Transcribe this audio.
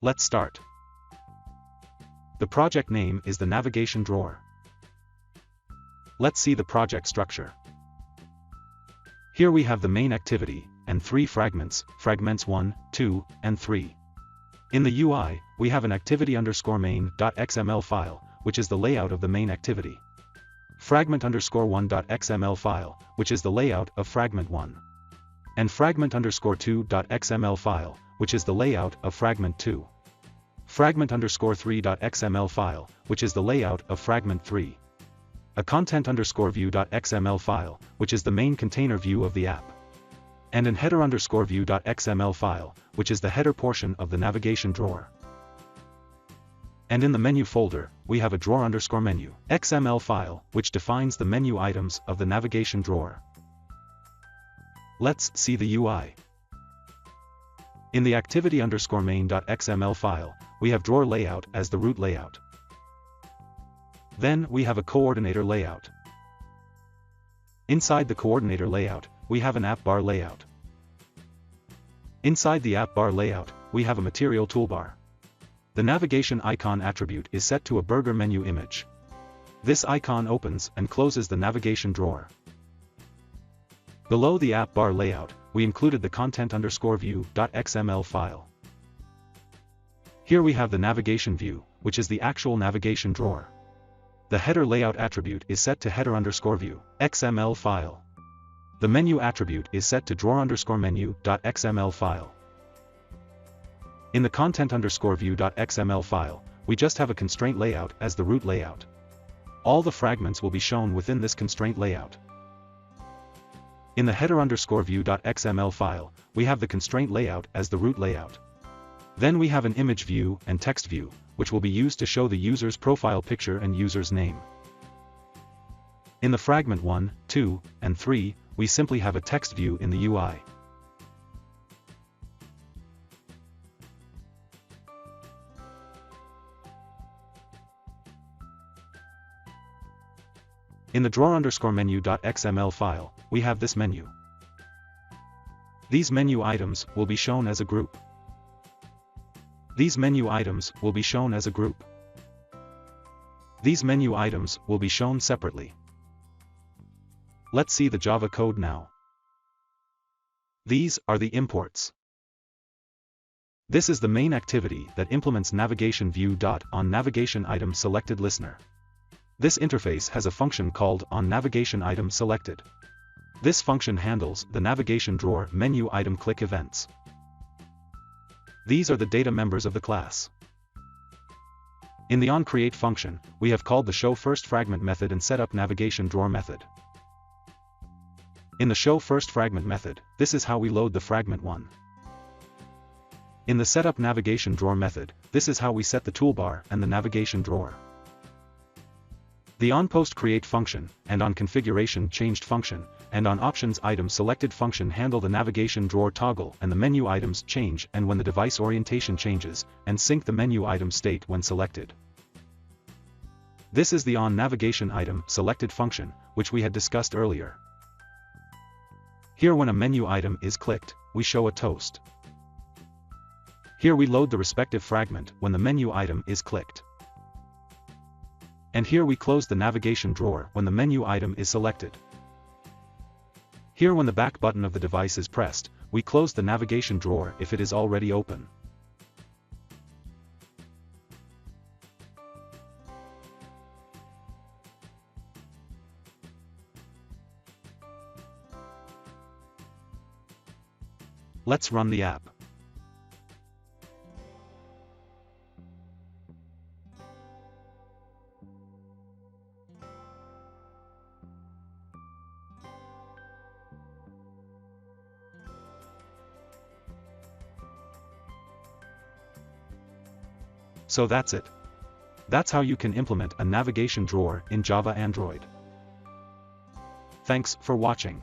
Let's start. The project name is the navigation drawer. Let's see the project structure. Here we have the main activity, and 3 fragments, fragments 1, 2, and 3. In the UI, we have an activity_main.xml file, which is the layout of the main activity. Fragment_1.xml file, which is the layout of fragment 1. And fragment_2.xml file, which is the layout of fragment 2. Fragment_3.xml file, which is the layout of fragment 3. A content_view.xml file, which is the main container view of the app. And an header_view.xml file, which is the header portion of the navigation drawer. And in the menu folder, we have a drawer_menu XML file, which defines the menu items of the navigation drawer. Let's see the UI. In the activity_main.xml file, we have drawer layout as the root layout. Then we have a coordinator layout. Inside the coordinator layout, we have an app bar layout. Inside the app bar layout, we have a material toolbar. The navigation icon attribute is set to a burger menu image. This icon opens and closes the navigation drawer. Below the app bar layout, we included the content_view.xml file. Here we have the navigation view, which is the actual navigation drawer. The header layout attribute is set to header_view.xml file. The menu attribute is set to drawer_menu.xml file. In the content_view.xml file, we just have a constraint layout as the root layout. All the fragments will be shown within this constraint layout. In the header_view.xml file, we have the constraint layout as the root layout. Then we have an image view and text view, which will be used to show the user's profile picture and user's name. In the fragment 1, 2, and 3, we simply have a text view in the UI. In the drawer_menu.xml file, we have this menu. These menu items will be shown as a group. These menu items will be shown as a group. These menu items will be shown separately. Let's see the Java code now. These are the imports. This is the main activity that implements navigation view. On navigation item selected listener. This interface has a function called onNavigationItemSelected. This function handles the navigation drawer menu item click events. These are the data members of the class. In the onCreate function, we have called the showFirstFragment method and set up navigation drawer method. In the showFirstFragment method, this is how we load the fragment 1. In the setup navigation drawer method, this is how we set the toolbar and the navigation drawer. The onPostCreate function, and onConfigurationChanged function, and onOptionsItemSelected function handle the navigation drawer toggle and the menu items change and when the device orientation changes, and sync the menu item state when selected. This is the onNavigationItemSelected function, which we had discussed earlier. Here when a menu item is clicked, we show a toast. Here we load the respective fragment when the menu item is clicked. And here we close the navigation drawer when the menu item is selected. Here when the back button of the device is pressed, we close the navigation drawer if it is already open. Let's run the app. So that's it. That's how you can implement a navigation drawer in Java Android. Thanks for watching.